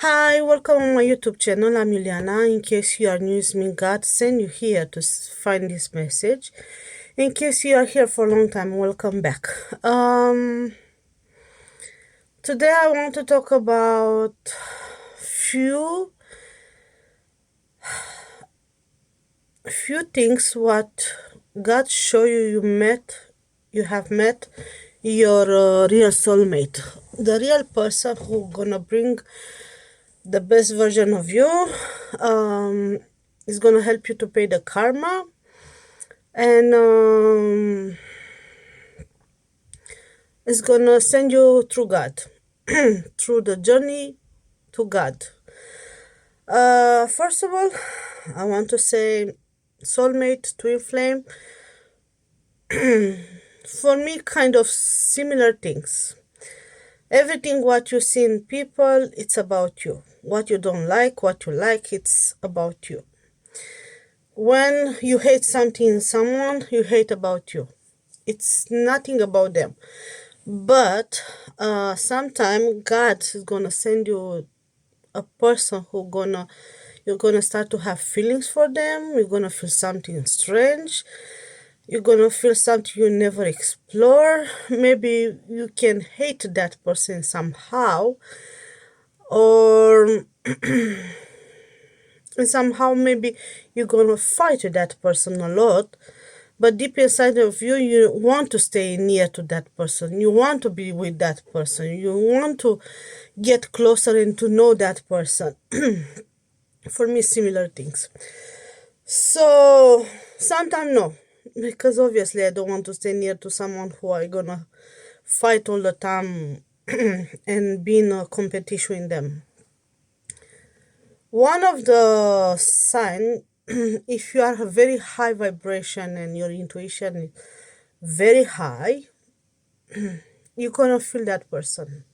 Hi, welcome on my YouTube channel. I'm Juliana. In case you are new, it's me God send you here to find this message. In case you are here for a long time, welcome back. Today I want to talk about few things what God show you have met your real soulmate, the real person who gonna bring the best version of you, is gonna help you to pay the karma, and is gonna send you through God, through the journey to God. First of all, I want to say soulmate, twin flame, for me, kind of similar things. Everything what you see in people, it's about you. What you don't like, what you like, it's about you. When you hate something in someone, you hate about you. It's nothing about them. But sometime God is gonna send you a person you're gonna start to have feelings for them. You're gonna feel something strange. You're gonna feel something you never explore. Maybe you can hate that person somehow, or somehow maybe you're gonna fight with that person a lot, but deep inside of you, you want to stay near to that person. You want to be with that person. You want to get closer and to know that person. For me, similar things. So sometimes no, because obviously I don't want to stay near to someone who I gonna fight all the time and be in a competition with them. One of the sign, if you are a very high vibration and your intuition is very high, you're gonna feel that person.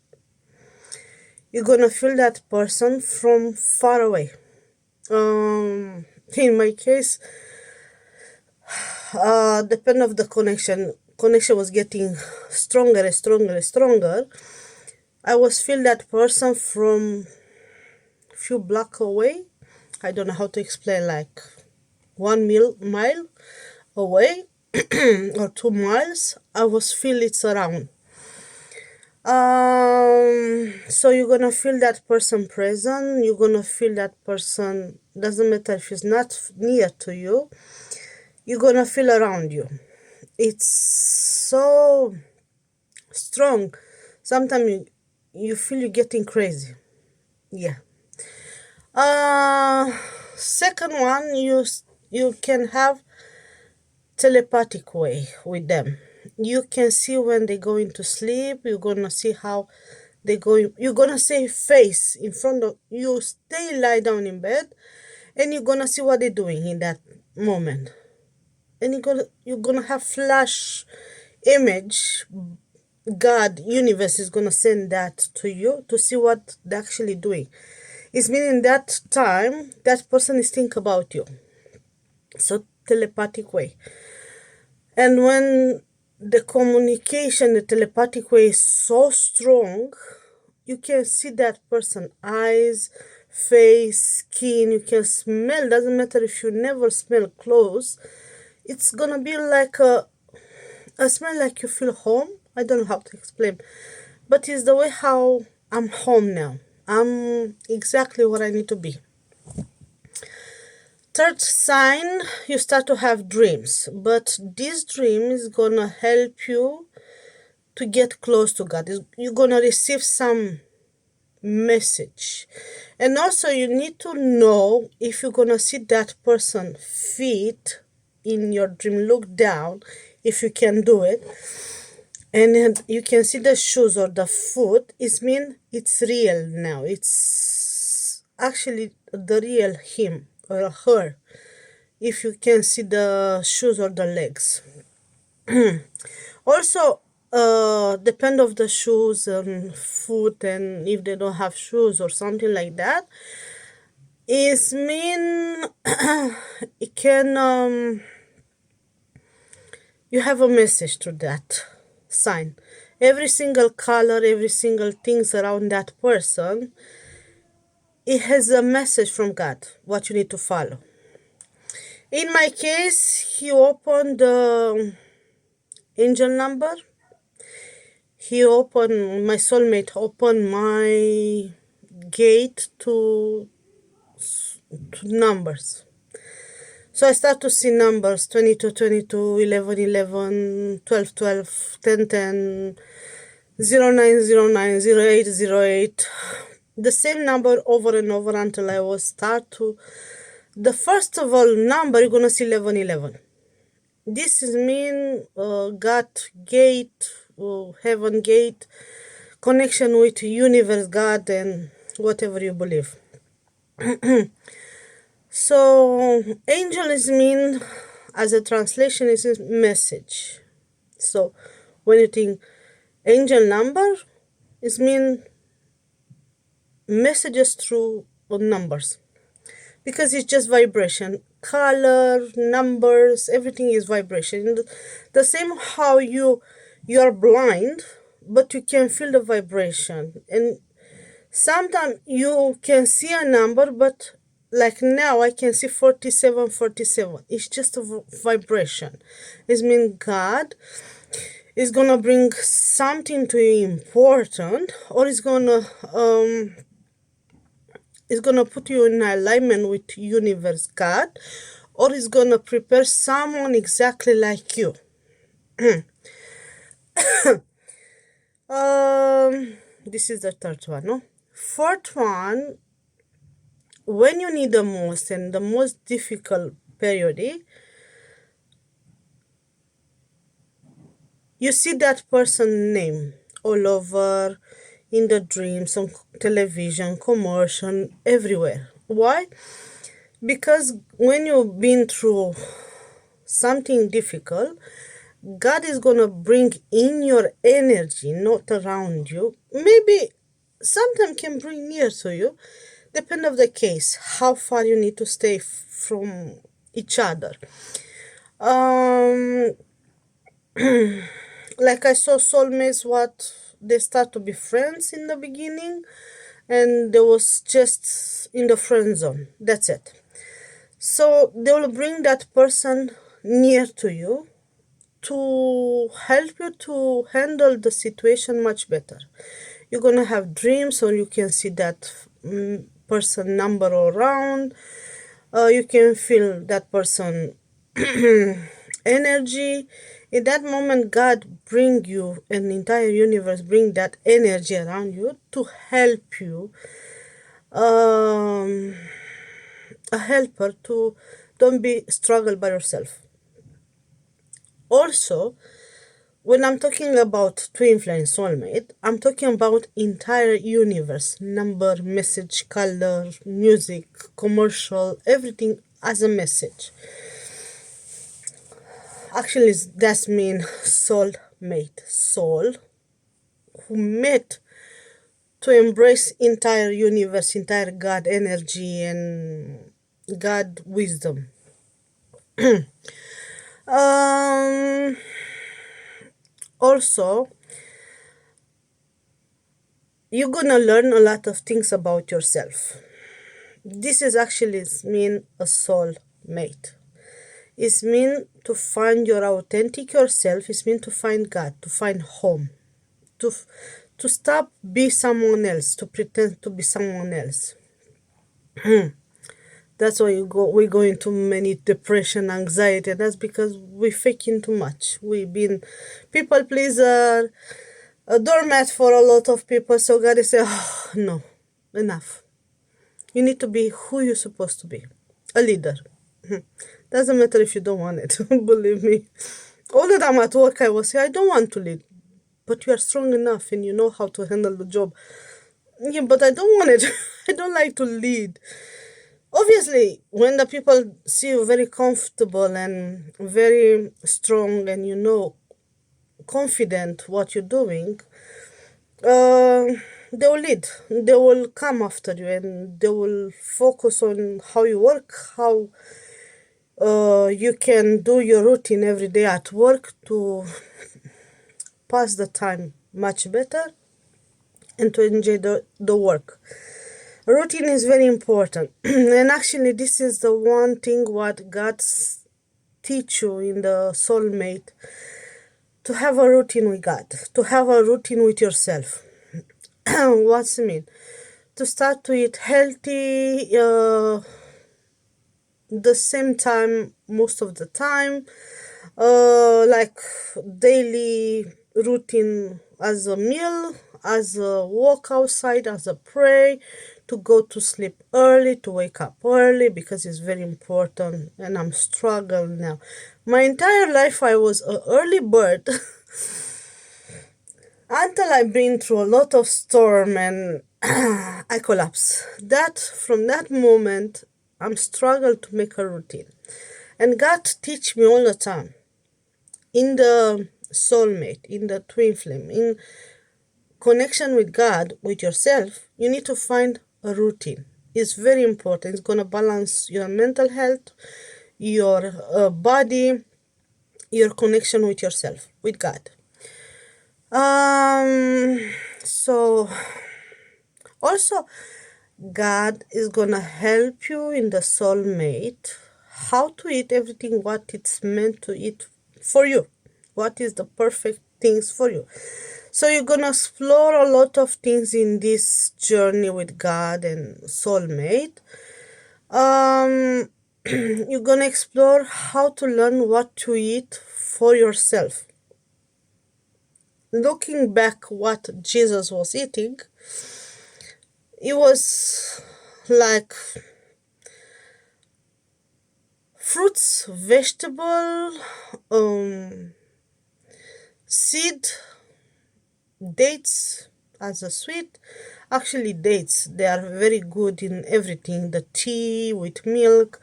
You're gonna feel that person from far away. In my case, depend of the connection was getting stronger and stronger and stronger. I was feel that person from few block away. I don't know how to explain, like 1 mile away or 2 miles. I was feel it's around. So you're gonna feel that person present. You're gonna feel that person, doesn't matter if it's not near to you, you're gonna feel around you. It's so strong. Sometimes you feel you're getting crazy. Yeah. Second one, you can have telepathic way with them. You can see when they go into sleep. You're gonna see how they go. You're gonna see face in front of you. Stay lie down in bed, and you're gonna see what they're doing in that moment. And you're gonna have flash image. God, universe is gonna send that to you to see what they're actually doing. It's meaning that time that person is think about you. So telepathic way. And when the communication, the telepathic way is so strong, you can see that person eyes, face, skin. You can smell. Doesn't matter if you never smell clothes. It's gonna be like a smell like you feel home. I don't know how to explain, but it's the way how I'm home now. I'm exactly where I need to be. Third sign, you start to have dreams, but this dream is gonna help you to get close to God. You're gonna receive some message, and also you need to know if you're gonna see that person feet in your dream. Look down if you can do it, and then you can see the shoes or the foot. It means it's real now. It's actually the real him or her, if you can see the shoes or the legs. Also, depend of the shoes and foot, and if they don't have shoes or something like that, is mean it can you have a message to that sign. Every single color, every single things around that person it has a message from God, what you need to follow. In my case, he opened the angel number. My soulmate opened my gate to numbers. So I start to see numbers 22, 22, 11, 11, 12, 12, 10, 10, 09, 09, 08, 08. The same number over and over until I will start to. The first of all number, you're going to see 11, 11. This is mean God gate, heaven gate, connection with universe, God, and whatever you believe. So angel is mean, as a translation, is a message. So when you think angel number, it mean messages through numbers, because it's just vibration, color, numbers, everything is vibration. The same how you're blind, but you can feel the vibration, and sometimes you can see a number, but like now I can see 47, 47. It's just a vibration. It means God is gonna bring something to you important, or is gonna put you in alignment with universe, God, or is gonna prepare someone exactly like you. This is the third one, no? Fourth one, when you need the most and the most difficult period, you see that person name all over in the dreams, on television, commercial, everywhere. Why? Because when you've been through something difficult, God is going to bring in your energy, not around you. Maybe sometimes can bring near to you, depend of the case, how far you need to stay from each other. Like I saw soulmates, what they start to be friends in the beginning, and they was just in the friend zone. That's it. So they will bring that person near to you to help you to handle the situation much better. You're gonna have dreams, or you can see that person number around. You can feel that person energy. In that moment, God bring you, an entire universe bring that energy around you to help you, a helper to don't be struggle by yourself. Also, when I'm talking about twin flame soulmate, I'm talking about entire universe, number, message, color, music, commercial, everything as a message. Actually, that's mean soulmate, soul who met to embrace entire universe, entire God energy and God wisdom. um, Also, you're gonna learn a lot of things about yourself. This is actually mean a soul mate. It's mean to find your authentic yourself. It's mean to find God, to find home, to to stop be someone else, to pretend to be someone else. That's why we go into many depression, anxiety. That's because we faking too much. We've been people pleaser, a doormat for a lot of people. So God is saying, oh, no, enough. You need to be who you're supposed to be, a leader. Doesn't matter if you don't want it. Believe me. All the time at work, I was say, I don't want to lead, but you are strong enough and you know how to handle the job. Yeah, but I don't want it. I don't like to lead. Obviously, when the people see you very comfortable and very strong and you know confident what you're doing, uh, they will lead. They will come after you and they will focus on how you work, how you can do your routine every day at work to pass the time much better and to enjoy the work. Routine is very important. And actually, this is the one thing what God teach you in the soulmate, to have a routine with God, to have a routine with yourself. What's it mean? To start to eat healthy, the same time most of the time, like daily routine, as a meal, as a walk outside, as a pray, to go to sleep early, to wake up early, because it's very important. And I'm struggling now. My entire life I was an early bird until I've been through a lot of storm and I collapse. That from that moment I'm struggle to make a routine. And God teach me all the time, in the soulmate, in the twin flame, in connection with God, with yourself, you need to find a routine. It's very important. It's going to balance your mental health, your body, your connection with yourself, with God. So also, God is gonna help you in the soulmate how to eat everything what it's meant to eat for you. What is the perfect things for you? So you're gonna explore a lot of things in this journey with God and soulmate. Um, you're gonna explore how to learn what to eat for yourself. Looking back, what Jesus was eating, it was like fruits, vegetable, seed, dates as a sweet. Actually, dates, they are very good in everything. The tea with milk,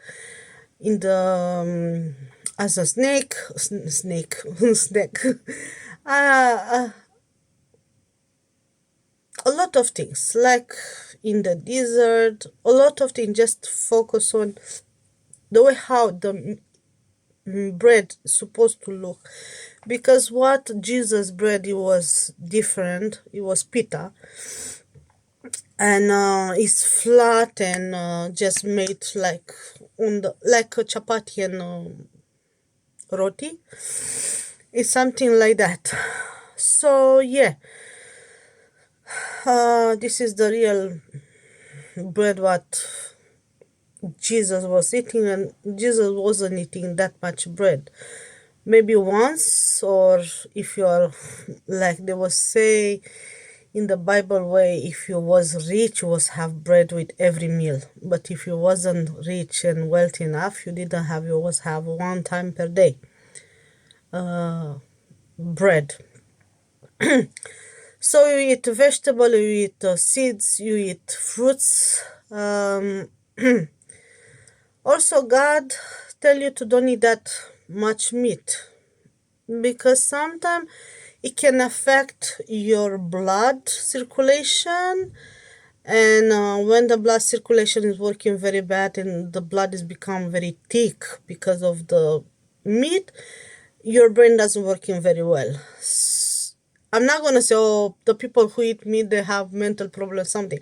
in the as a snake, snack. Uh, a lot of things, like in the dessert, a lot of things. Just focus on the way how the bread supposed to look, because what Jesus bread, it was different. It was pita, and it's flat and just made like on the like a chapati and roti. It's something like that. So yeah, this is the real bread what Jesus was eating, and Jesus wasn't eating that much bread. Maybe once, or if you are like they was say in the Bible way, if you was rich, you was have bread with every meal. But if you wasn't rich and wealthy enough, you didn't have, you was have one time per day bread. So you eat vegetable, you eat seeds, you eat fruits. Also, God tell you to don't eat that much meat, because sometimes it can affect your blood circulation. And when the blood circulation is working very bad and the blood is become very thick because of the meat, your brain doesn't working very well. I'm not gonna say, oh, the people who eat meat, they have mental problems, something.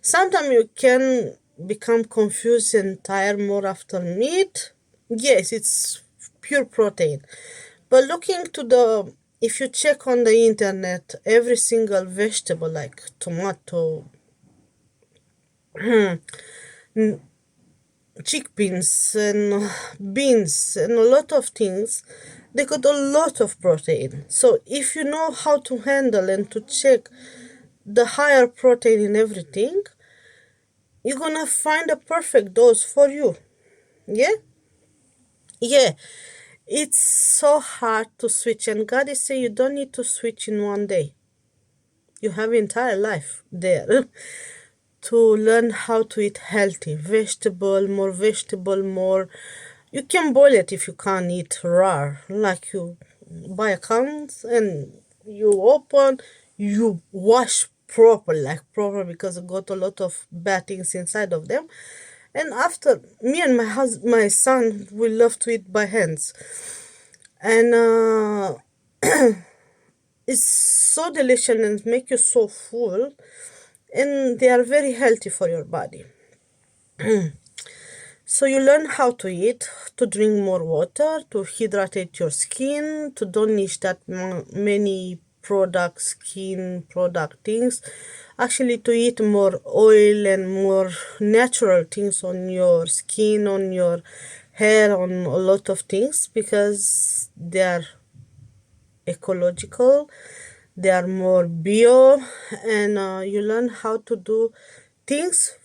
Sometimes you can become confused and tired more after meat. Yes, it's pure protein. But looking to the, if you check on the internet, every single vegetable like tomato, chickpeas and beans and a lot of things, they got a lot of protein. So if you know how to handle and to check the higher protein in everything, you're gonna find a perfect dose for you. Yeah, yeah. It's so hard to switch, and God is saying you don't need to switch in one day. You have entire life there to learn how to eat healthy vegetable, more. You can boil it if you can't eat raw, like you buy a cans and you open, you wash proper, like proper, because it got a lot of bad things inside of them. And after, me and my son, we love to eat by hands, and it's so delicious and make you so full. and they are very healthy for your body. So you learn how to eat, to drink more water, to hydrate your skin, to don't need that many product, skin product things. Actually, to eat more oil and more natural things on your skin, on your hair, on a lot of things, because they are ecological, they are more bio, and you learn how to do things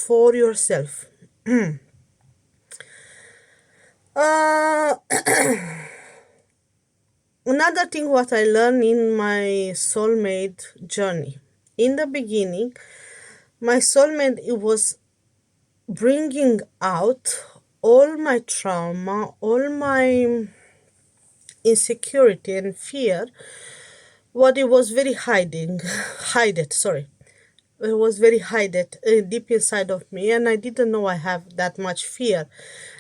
for yourself. uh, Another thing what I learned in my soulmate journey. In the beginning, my soulmate, it was bringing out all my trauma, all my insecurity and fear, what it was very hide it, sorry. It was very hidden deep inside of me, and I didn't know I have that much fear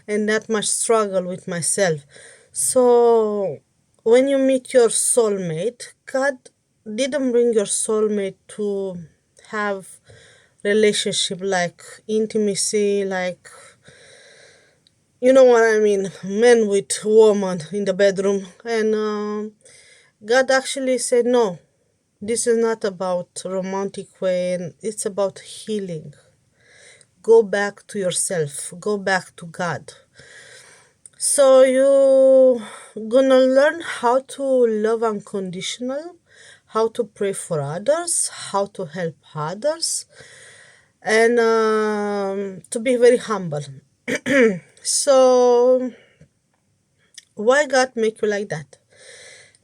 and that much struggle with myself. So when you meet your soulmate, God didn't bring your soulmate to have relationship like intimacy, like, you know what I mean, men with woman in the bedroom. And God actually said, no, this is not about romantic way, and it's about healing. Go back to yourself, go back to God. So you gonna learn how to love unconditional, how to pray for others, how to help others, and to be very humble. So why God make you like that?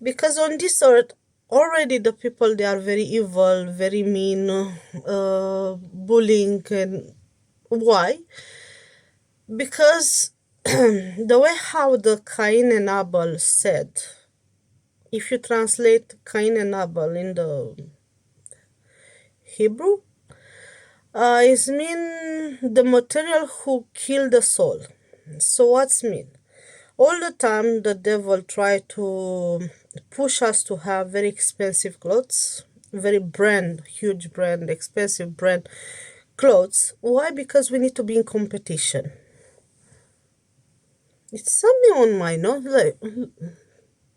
Because on this earth already the people, they are very evil, very mean, bullying. And why? Because the way how the Cain and Abel said, if you translate Cain and Abel in the Hebrew, is mean the material who kill the soul. So what's mean? All the time the devil try to push us to have very expensive clothes, very brand, huge brand, expensive brand clothes. Why? Because we need to be in competition. It's something on my nose, like,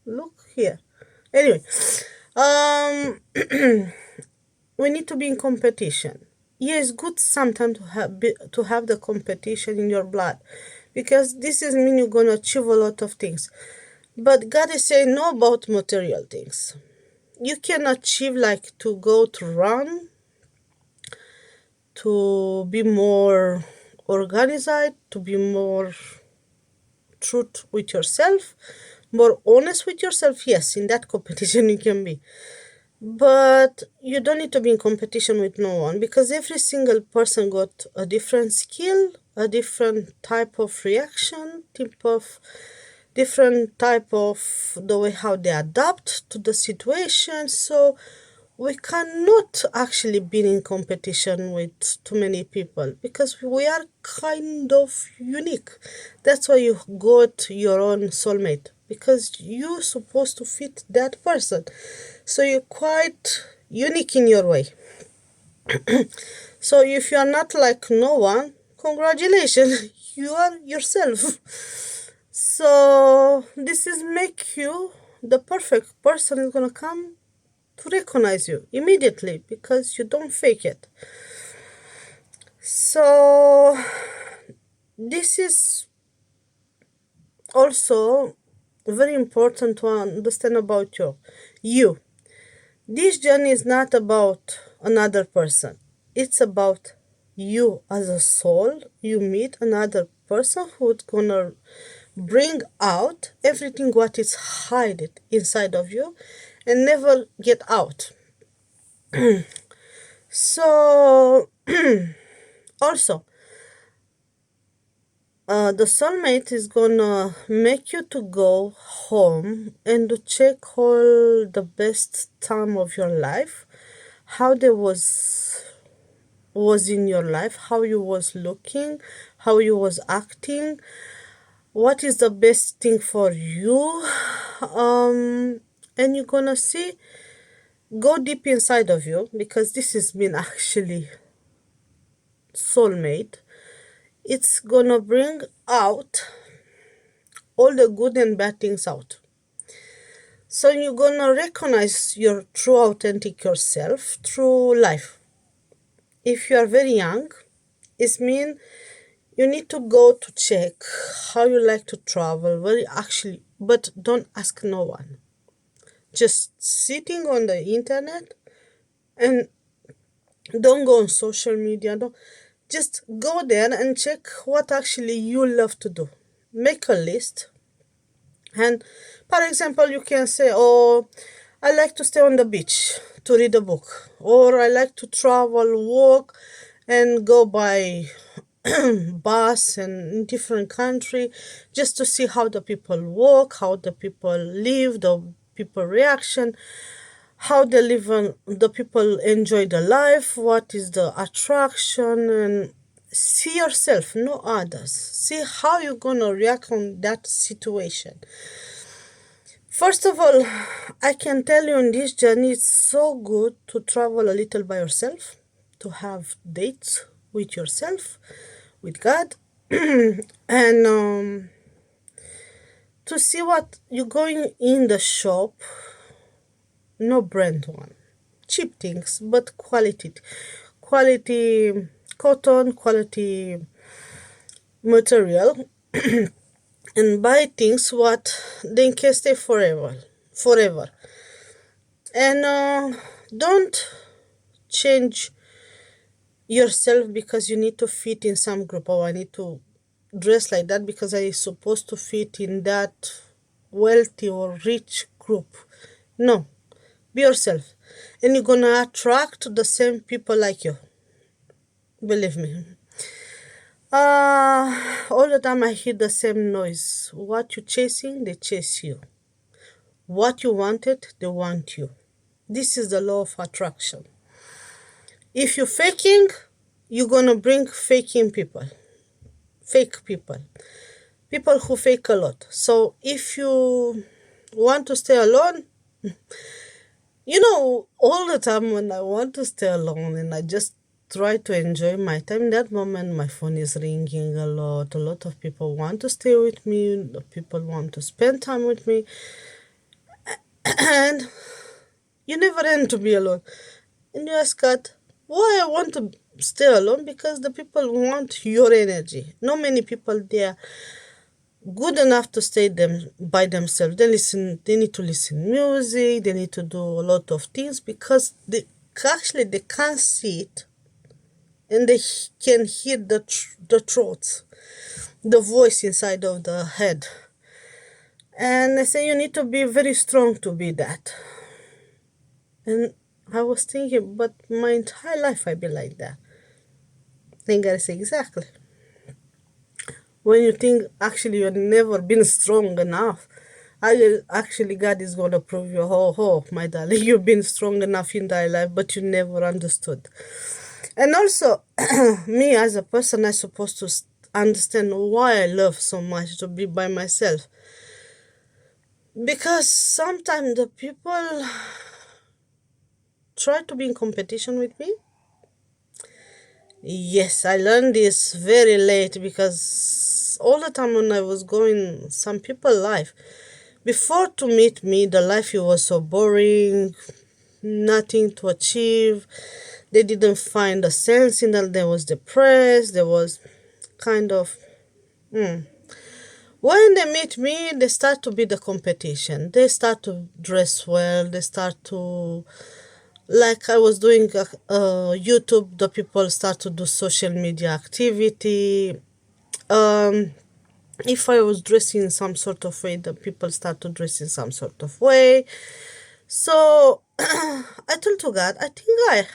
look here. Anyway, um, we need to be in competition. Yeah, it's good sometimes to have the competition in your blood, because this is mean you're gonna achieve a lot of things. But God is saying no about material things. You can achieve like to go to run, to be more organized, to be more truth with yourself, more honest with yourself. Yes, in that competition you can be. But you don't need to be in competition with no one, because every single person got a different skill, a different type of reaction, different type of the way how they adapt to the situation. So we cannot actually be in competition with too many people, because we are kind of unique. That's why you got your own soulmate, because you're supposed to fit that person. So you're quite unique in your way. So if you are not like no one, congratulations, you are yourself. So this is make you the perfect person is gonna come to recognize you immediately, because you don't fake it. So this is also very important to understand about you. This journey is not about another person. It's about you as a soul. You meet another person who's gonna bring out everything what is hidden inside of you and never get out. So also, the soulmate is gonna make you to go home and to check all the best time of your life, how there was in your life, how you was looking, how you was acting, what is the best thing for you, and you're gonna see go deep inside of you, because this has been actually soulmate. It's gonna bring out all the good and bad things out. So you're gonna recognize your true authentic yourself through life. If you are very young, it means you need to go to check how you like to travel, very actually, but don't ask no one. Just sitting on the internet, and don't go on social media. Don't, just go there and check what actually you love to do. Make a list. And for example, you can say, oh, I like to stay on the beach to read a book, or I like to travel, walk, and go by bus and in different country, just to see how the people walk, how the people live, the people reaction, how they live, and the people enjoy the life, what is the attraction, and see yourself, no others. See how you're gonna react on that situation. First of all, I can tell you on this journey, it's so good to travel a little by yourself, to have dates with yourself, with God, and to see what you're going in the shop, no brand one, cheap things, but quality cotton, quality material, and buy things what they can stay forever. And don't change yourself because you need to fit in some group. Oh, I need to dress like that because I supposed to fit in that wealthy or rich group. No, be yourself, and you're gonna attract the same people like you. Believe me. All the time I hear the same noise. What you chasing, they chase you. What you wanted, they want you. This is the law of attraction. If you're faking, you're gonna bring faking people, fake people who fake a lot. So if you want to stay alone, all the time when I want to stay alone and I just try to enjoy my time, that moment my phone is ringing a lot. A lot of people want to stay with me, people want to spend time with me, and you never end to be alone. And you ask God, why I want to stay alone? Because the people want your energy. Not many people there good enough to stay them by themselves. They need to listen music, they need to do a lot of things because they can't see it, and they can hear the throats, the voice inside of the head. And I say you need to be very strong to be that. And I was thinking, but my entire life I be like that. Then God say, exactly. When you think actually you've never been strong enough, actually God is going to prove you, oh, my darling, you've been strong enough in thy life, but you never understood. And also, me as a person, I'm supposed to understand why I love so much to be by myself. Because sometimes the people try to be in competition with me. Yes, I learned this very late because all the time when I was going some people life, before to meet me, the life it was so boring, nothing to achieve. They didn't find a sense in that. They was depressed. There was kind of. When they meet me, they start to be the competition. They start to dress well. They start to, like I was doing YouTube, the people start to do social media activity. Um, if I was dressing in some sort of way, the people start to dress in some sort of way. So I told to God, I think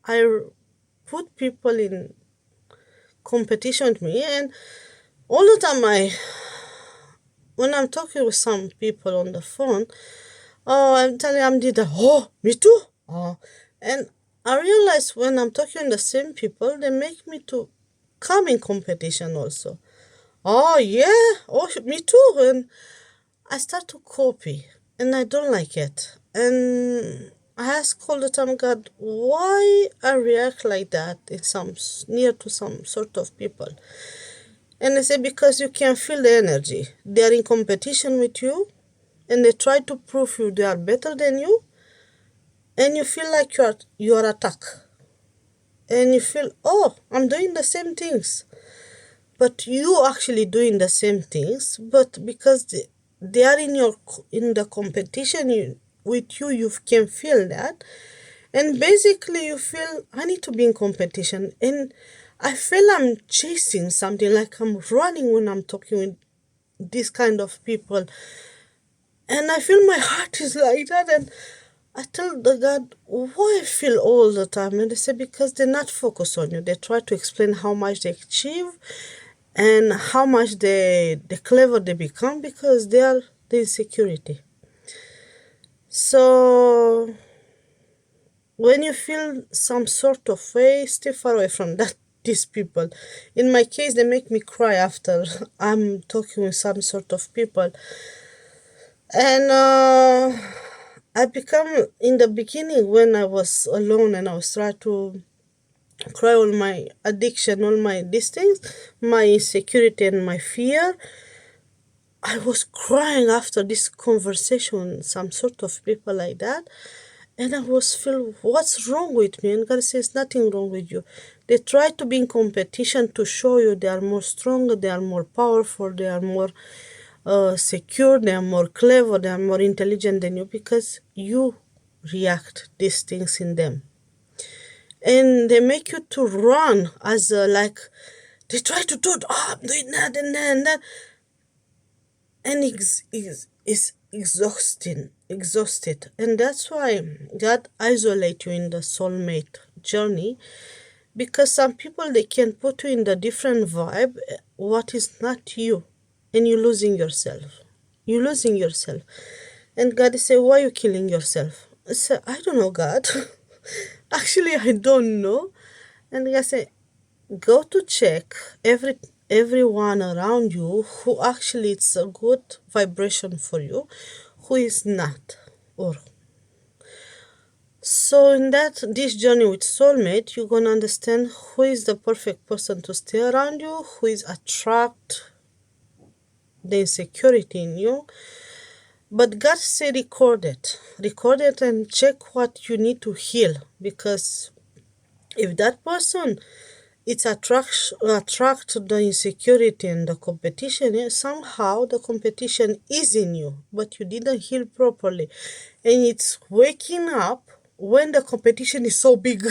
I put people in competition with me, and all the time when I'm talking with some people on the phone, oh, I'm telling I'm did that. Oh, me too. Oh, and I realize when I'm talking to the same people, they make me to come in competition also. Oh yeah, oh me too, and I start to copy, and I don't like it. And I ask all the time, God, why I react like that in some near to some sort of people. And I say, because you can feel the energy. They are in competition with you, and they try to prove you they are better than you, and you feel like you are attacked, and you feel, oh, I'm doing the same things, but you actually doing the same things, but because they are in the competition with you, you can feel that, and basically you feel I need to be in competition, and I feel I'm chasing something, like I'm running when I'm talking with this kind of people, and I feel my heart is like that, and I tell the God why I feel all the time, and they say because they're not focused on you. They try to explain how much they achieve and how much the clever they become because they are the insecurity. So when you feel some sort of way, stay far away from that these people. In my case, they make me cry after I'm talking with some sort of people, and I become in the beginning when I was alone and I was trying to cry all my addiction, all my these things, my insecurity and my fear. I was crying after this conversation with some sort of people like that. And I was feel what's wrong with me? And God says nothing wrong with you. They try to be in competition to show you they are more stronger, they are more powerful, they are more secure, they are more clever, they are more intelligent than you because you react these things in them. And they make you to run as like they try to do it, oh, I'm doing that and that and that, and it's exhausted, and that's why God isolate you in the soulmate journey, because some people they can put you in the different vibe, what is not you, and you're losing yourself, and God say, why are you killing yourself? I say, I don't know, God. Actually, I don't know. And God say, go to check everyone around you who actually it's a good vibration for you, who is not. Or so in that this journey with soulmate, you're gonna understand who is the perfect person to stay around you, who is attract the insecurity in you. But God say record it and check what you need to heal, because if that person it attract the insecurity and the competition, somehow the competition is in you, but you didn't heal properly, and it's waking up when the competition is so big.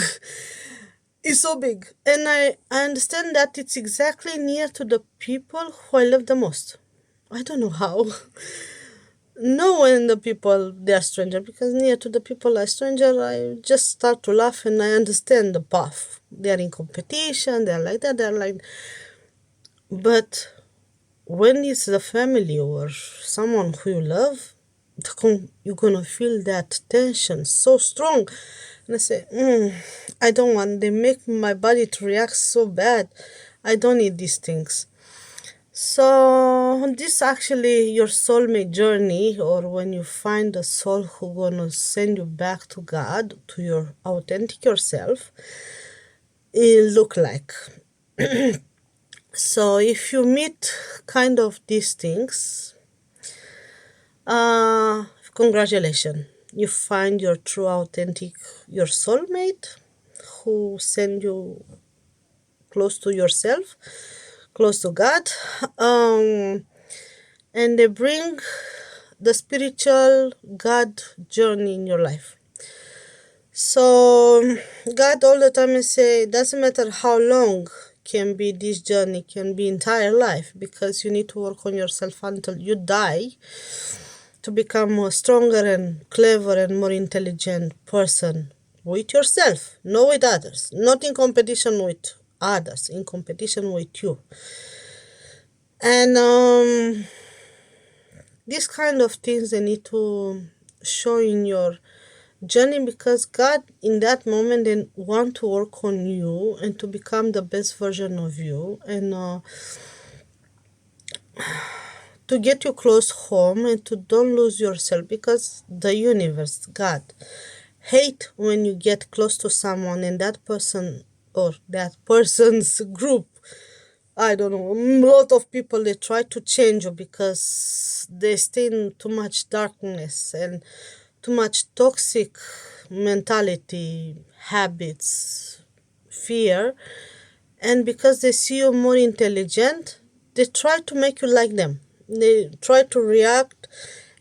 It's so big, and I understand that it's exactly near to the people who I love the most. I don't know how. No, when the people they are stranger, because near to the people are stranger, I just start to laugh and I understand the path. They are in competition, they are like that, they are like. But when it's the family or someone who you love, you're gonna feel that tension so strong, and I say, I don't want. They make my body to react so bad. I don't need these things. So this actually your soulmate journey, or when you find a soul who gonna send you back to God, to your authentic yourself, it look like. So if you meet kind of these things, congratulations, you find your true authentic your soulmate who send you close to yourself, close to God. Um, and they bring the spiritual God journey in your life. So God all the time say it doesn't matter how long can be this journey, can be entire life, because you need to work on yourself until you die to become a stronger and clever and more intelligent person with yourself, not with others, not in competition with others, in competition with you. And these kind of things they need to show in your journey, because God in that moment then want to work on you and to become the best version of you, and to get you close home and to don't lose yourself, because the universe, God, hate when you get close to someone and that person or that person's group, I don't know, a lot of people they try to change you because they stay in too much darkness and too much toxic mentality, habits, fear, and because they see you more intelligent, they try to make you like them. They try to react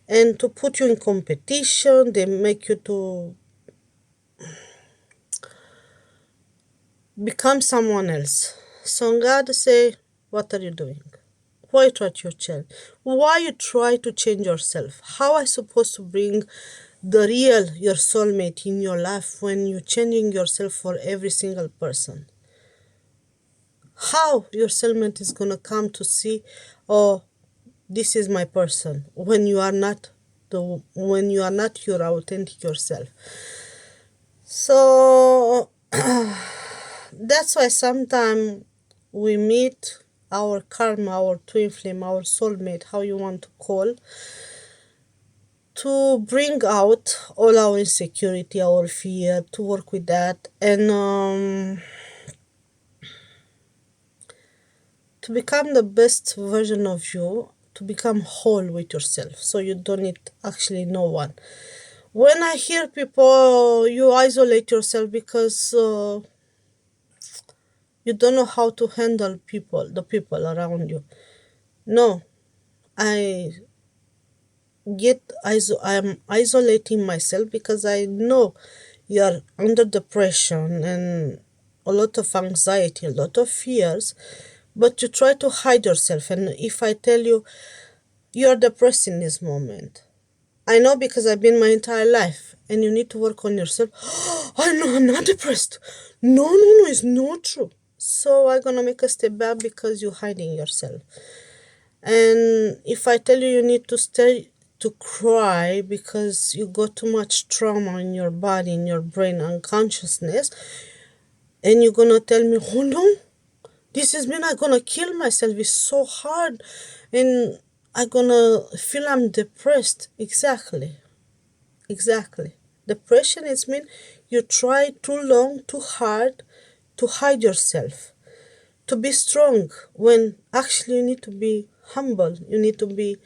and to put you in competition. They make you to become someone else. So God say, what are you doing? Why try to change? Why you try to change yourself? How I supposed to bring the real your soulmate in your life when you're changing yourself for every single person? How your soulmate is gonna come to see, oh, this is my person when you are not when you are not your authentic yourself. So that's why sometimes we meet our karma, our twin flame, our soulmate, how you want to call, to bring out all our insecurity, our fear, to work with that, and to become the best version of you, to become whole with yourself, so you don't need actually no one. When I hear people, you isolate yourself because you don't know how to handle people, the people around you. No, I I'm isolating myself because I know you're under depression and a lot of anxiety, a lot of fears, but you try to hide yourself. And if I tell you you're depressed in this moment, I know because I've been my entire life and you need to work on yourself. I know I'm not depressed. No, no, no, it's not true. So I'm gonna make a step back because you're hiding yourself. And if I tell you you need to stay to cry because you got too much trauma in your body, in your brain, unconsciousness, and you're gonna tell me, oh no, this is mean I'm gonna kill myself. It's so hard, and I'm gonna feel I'm depressed. Exactly, exactly. Depression is mean you try too long, too hard to hide yourself, to be strong when actually you need to be humble. You need to be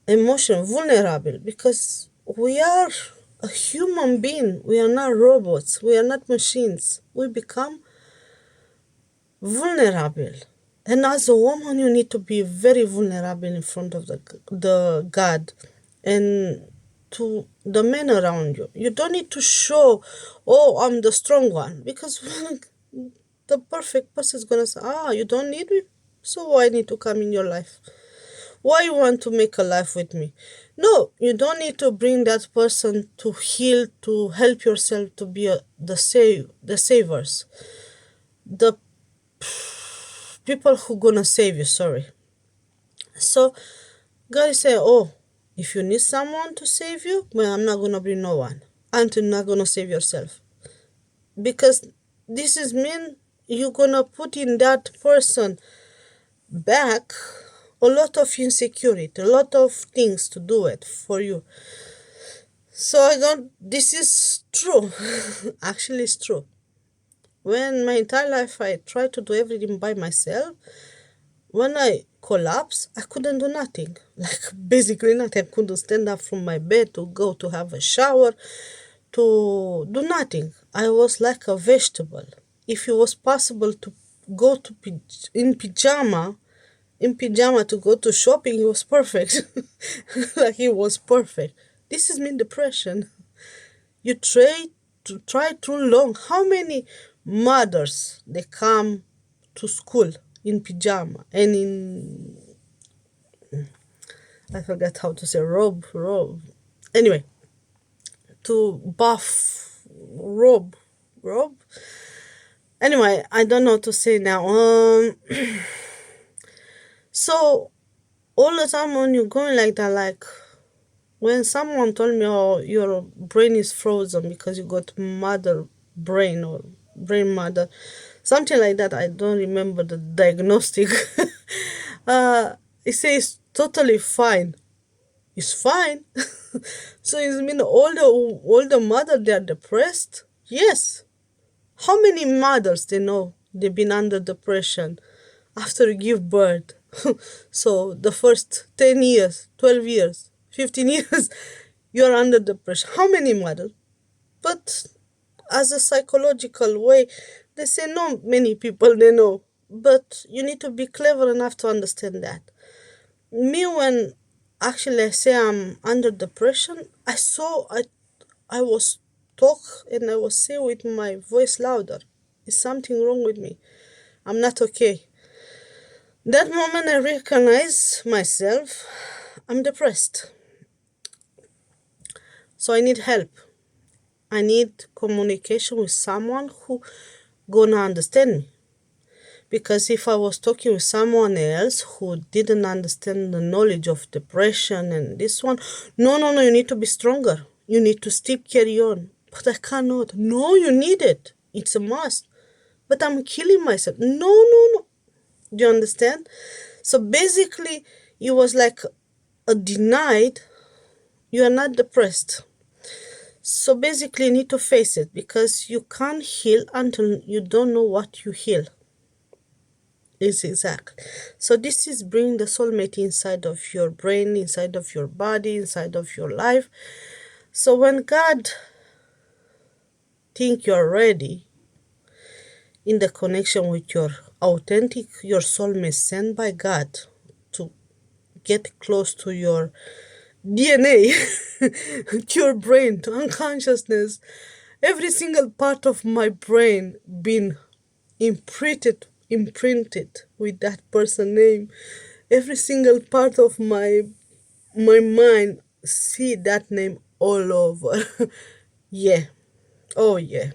emotional, vulnerable, because we are a human being. We are not robots. We are not machines. We become vulnerable. And as a woman, you need to be very vulnerable in front of the God and to the men around you. You don't need to show, oh, I'm the strong one, because the perfect person is gonna say, ah, you don't need me, so why need to come in your life? Why you want to make a life with me? No, you don't need to bring that person to heal, to help yourself to be the savers, the people who gonna save you. Sorry. So God is saying, oh, if you need someone to save you, well, I'm not gonna bring no one until you're not gonna save yourself, because this is mean you're gonna put in that person back a lot of insecurity, a lot of things to do it for you. So I got this is true. Actually, it's true. When my entire life I tried to do everything by myself, when I collapsed, I couldn't do nothing. Like basically nothing. I couldn't stand up from my bed to go to have a shower, to do nothing. I was like a vegetable. If it was possible to go to in pyjama to go to shopping, it was perfect. Like it was perfect. This is mean depression. You try too long. How many mothers they come to school in pyjama and in, I forgot how to say, robe. Anyway, to buff robe. Anyway, I don't know what to say now. So all the time when you're going like that, like when someone told me, oh, your brain is frozen because you got mother brain or brain mother, something like that, I don't remember the diagnostic. It says totally fine. It's fine. So it mean all the mother they are depressed? Yes. How many mothers they know they've been under depression after you give birth? So the first 10 years, 12 years, 15 years, you're under depression. How many mothers? But as a psychological way, they say no, many people they know. But you need to be clever enough to understand that. Me, when actually I say I'm under depression, I was talk and I was say with my voice louder. Is something wrong with me? I'm not okay. That moment I recognize myself. I'm depressed. So I need help. I need communication with someone who gonna understand me. Because if I was talking with someone else who didn't understand the knowledge of depression and this one, no, no, no, you need to be stronger. You need to still carry on. But I cannot. No, you need it. It's a must. But I'm killing myself. No, no, no. Do you understand? So basically, it was like a denied, you are not depressed. So basically, you need to face it because you can't heal until you don't know what you heal. Is exactly. So this is bring the soulmate inside of your brain, inside of your body, inside of your life. So when God think you're ready in the connection with your authentic, your soulmate sent by God to get close to your DNA, to your brain, to unconsciousness. Every single part of my brain been imprinted with that person name. Every single part of my mind see that name all over. Yeah. Oh yeah.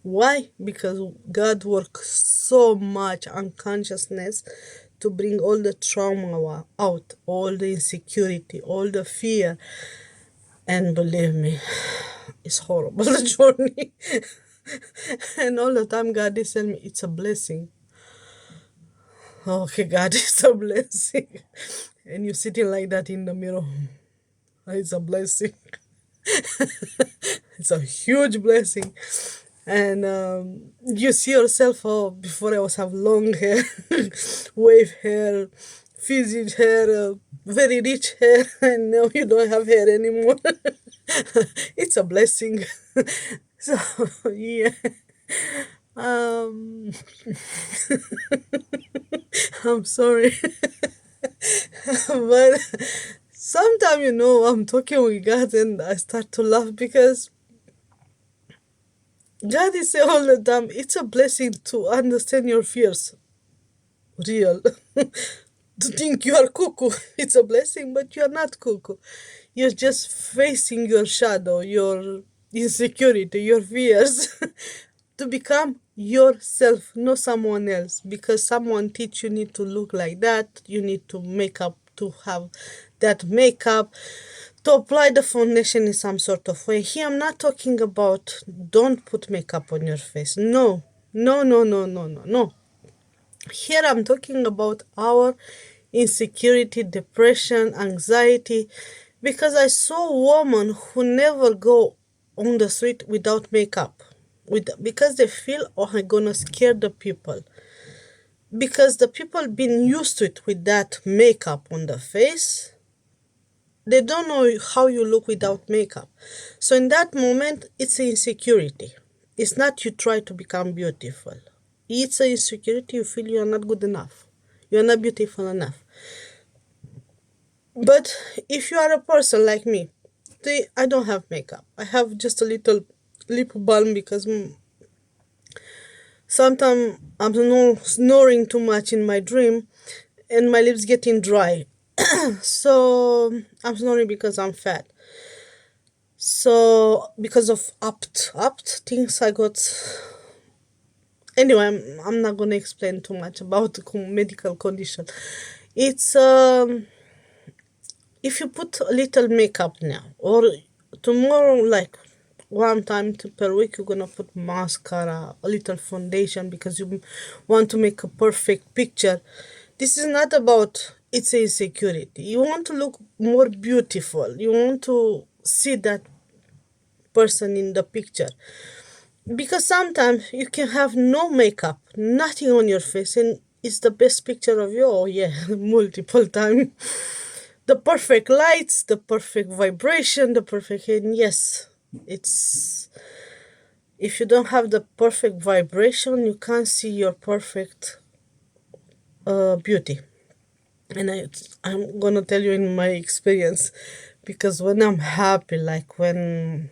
Why? Because God works so much unconsciousness to bring all the trauma out, all the insecurity, all the fear. And believe me, it's horrible the journey. And all the time God is telling me it's a blessing. Okay, God is a blessing. And you're sitting like that in the mirror. It's a blessing. It's a huge blessing. And you see yourself, oh, before I was have long hair, wave hair, frizzy hair, very rich hair, and now you don't have hair anymore. It's a blessing. So, yeah. Um, I'm sorry. But sometimes, I'm talking with God and I start to laugh because God is saying all the time, it's a blessing to understand your fears. Real. To think you are cuckoo, it's a blessing, but you are not cuckoo. You're just facing your shadow, your insecurity, your fears. To become yourself, not someone else. Because someone teach you need to look like that, you need to make up to have that makeup, to apply the foundation in some sort of way. Here I'm not talking about don't put makeup on your face. No, no, no, no, no, no, no. Here I'm talking about our insecurity, depression, anxiety, because I saw a woman who never go on the street without makeup, because they feel, oh, I'm gonna scare the people, because the people been used to it with that makeup on the face. They don't know how you look without makeup. So in that moment, it's insecurity. It's not you try to become beautiful. It's an insecurity, you feel you are not good enough. You are not beautiful enough. But if you are a person like me, I don't have makeup. I have just a little lip balm because sometimes I'm snoring too much in my dream and my lips getting dry. So I'm snoring because I'm fat. So because of apt things I got. Anyway, I'm not gonna explain too much about the medical condition. It's if you put a little makeup now or tomorrow, like one time per week, you're gonna put mascara, a little foundation because you want to make a perfect picture. This is not about it's insecurity. You want to look more beautiful. You want to see that person in the picture. Because sometimes you can have no makeup, nothing on your face, and it's the best picture of you. Oh yeah, multiple time. The perfect lights, the perfect vibration, the perfect, and yes, it's, if you don't have the perfect vibration, you can't see your perfect beauty. And I'm gonna tell you in my experience, because when I'm happy, like when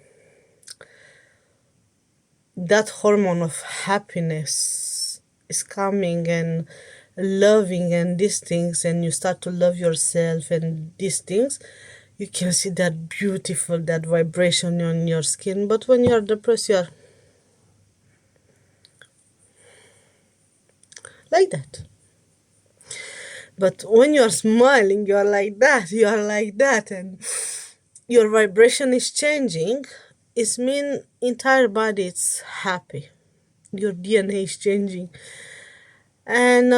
that hormone of happiness is coming and loving and these things, and you start to love yourself and these things, you can see that beautiful, that vibration on your skin. But when you're depressed, you're like that. But when you're smiling, you're like that, you're like that, and your vibration is changing. It mean entire body is happy. Your DNA is changing. And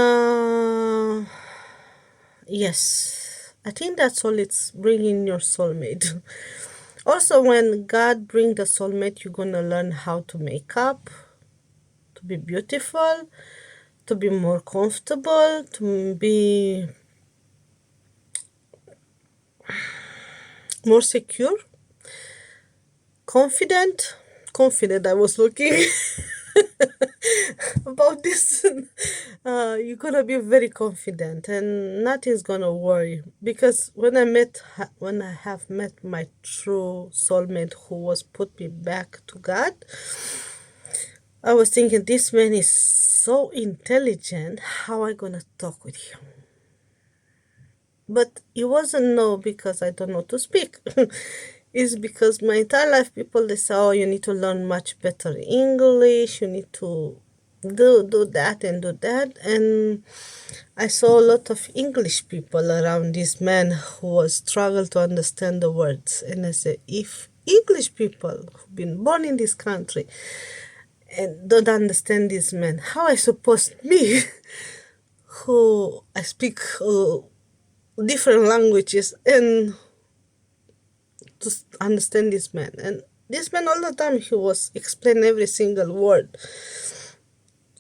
yes, I think that's all, it's bringing your soulmate. Also, when God bring the soulmate, you're gonna learn how to make up, to be beautiful, to be more comfortable, to be more secure, confident. Confident, I was looking about this. You're gonna be very confident, and nothing's gonna worry. Because when I have met my true soulmate, who was put me back to God, I was thinking, this man is so intelligent. How I gonna talk with him? But it wasn't no because I don't know to speak. It's because my entire life people, they say, oh, you need to learn much better English, you need to do that and do that. And I saw a lot of English people around this man who was struggle to understand the words. And I said, if English people who've been born in this country and don't understand this man, how I suppose me, who I speak different languages, and to understand this man. And this man, all the time, he was explain every single word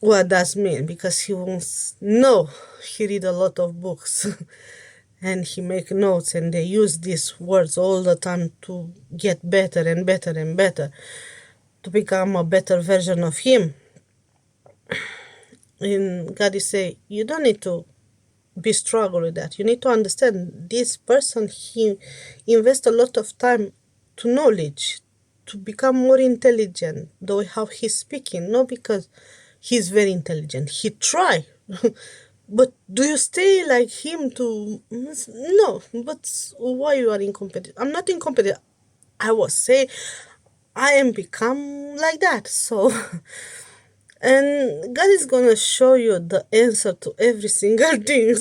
what does mean, because he wants know. He read a lot of books and he make notes, and they use these words all the time to get better and better and better, to become a better version of him. And God is say, you don't need to be struggle with that. You need to understand this person, he invests a lot of time to knowledge, to become more intelligent, the way how he's speaking, not because he's very intelligent. He try. But do you stay like him to, no, but why you are incompetent? I'm not incompetent. I was say I am become like that. So and God is gonna show you the answer to every single thing.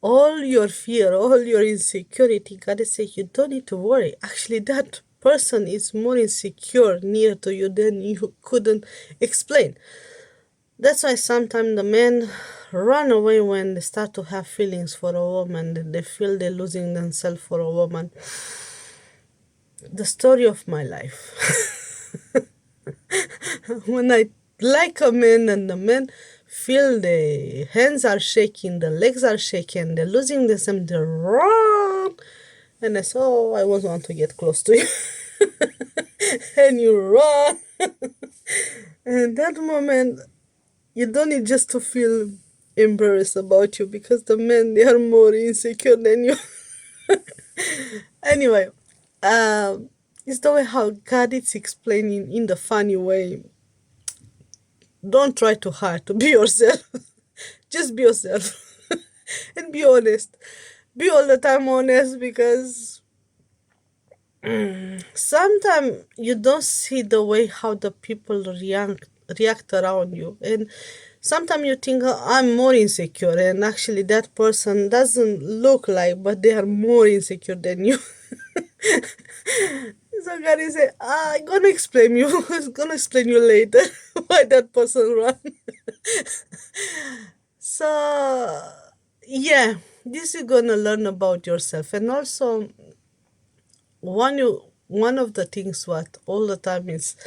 All your fear, all your insecurity, God is saying, you don't need to worry. Actually, that person is more insecure near to you than you couldn't explain. That's why sometimes the men run away when they start to have feelings for a woman. They feel they're losing themselves for a woman. The story of my life. When I like a man and the man feel the hands are shaking, the legs are shaking, they're losing themselves, they run. And I say, oh, I was want to get close to you. And you run. And that moment, you don't need just to feel embarrassed about you, because the men, they are more insecure than you. Anyway, it's the way how God is explaining in the funny way. Don't try too hard to be yourself. Just be yourself. And be honest. Be all the time honest, because sometimes you don't see the way how the people react around you. And sometimes you think, "Oh, I'm more insecure," and actually that person doesn't look like, but they are more insecure than you. So God is say, I'm gonna explain you. I'm gonna explain you later why that person run. So Yeah, this you're gonna learn about yourself. And also one of the things what all the time is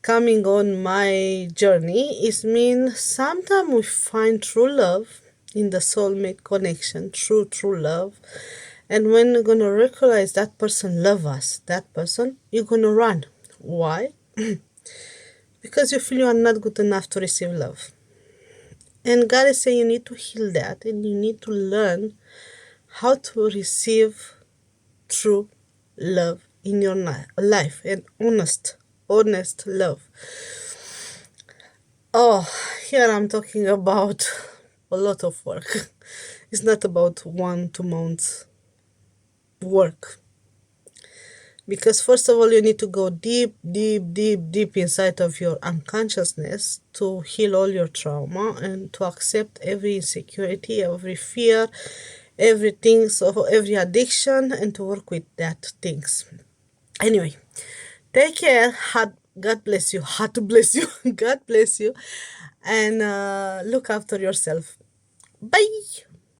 coming on my journey is mean sometimes we find true love in the soulmate connection, true love. And when you're gonna recognize that person love us, that person, you're gonna run. Why? Because you feel you are not good enough to receive love. And God is saying you need to heal that and you need to learn how to receive true love in your life, and honest love. Oh, here I'm talking about a lot of work. It's not about 1 2 months work, because first of all you need to go deep inside of your unconsciousness to heal all your trauma and to accept every insecurity, every fear, everything, so every addiction, and to work with that things. Anyway, take care. God bless you. Heart to bless you. God bless you. And look after yourself. Bye.